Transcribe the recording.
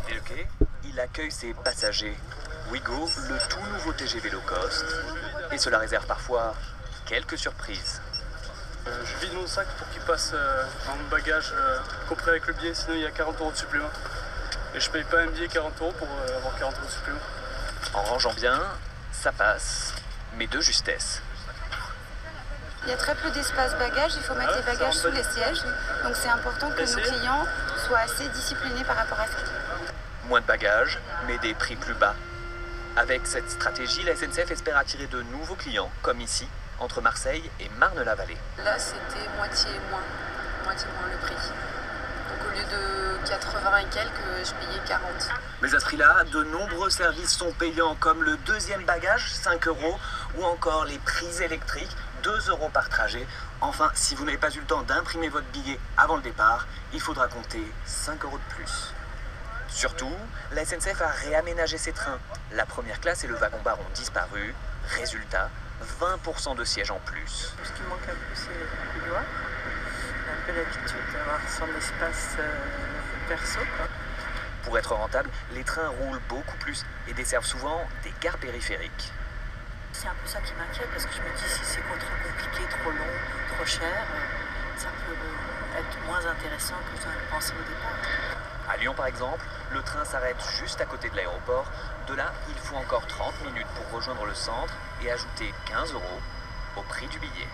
Dès le quai, il accueille ses passagers. Ouigo, le tout nouveau TGV low cost. Et cela réserve parfois quelques surprises. Je vide mon sac pour qu'il passe dans mon bagage compris avec le billet, sinon il y a 40 € de supplément. Et je paye pas un billet 40 € pour avoir 40 € de supplément. En rangeant bien, ça passe, mais de justesse. Il y a très peu d'espace bagages, il faut mettre les bagages sous les sièges. Donc c'est important que nos clients soient assez disciplinés par rapport à ça. Moins de bagages, mais des prix plus bas. Avec cette stratégie, la SNCF espère attirer de nouveaux clients, comme ici, entre Marseille et Marne-la-Vallée. Là, c'était moitié moins le prix. Donc au lieu de 80 et quelques, je payais 40. Mais à ce prix-là, de nombreux services sont payants, comme le deuxième bagage, 5 €, ou encore les prises électriques, 2 € par trajet. Enfin, si vous n'avez pas eu le temps d'imprimer votre billet avant le départ, il faudra compter 5 € de plus. Surtout, la SNCF a réaménagé ses trains. La première classe et le wagon-bar ont disparu. Résultat, 20% de sièges en plus. Ce qui manque un peu, c'est le couloir. Un peu l'habitude d'avoir son espace perso, quoi. Pour être rentable, les trains roulent beaucoup plus et desservent souvent des gares périphériques. C'est un peu ça qui m'inquiète parce que je me dis si c'est trop compliqué, trop long, trop cher, ça peut être moins intéressant que je ne pensais au départ. À Lyon par exemple, le train s'arrête juste à côté de l'aéroport. De là, il faut encore 30 minutes pour rejoindre le centre et ajouter 15 € au prix du billet.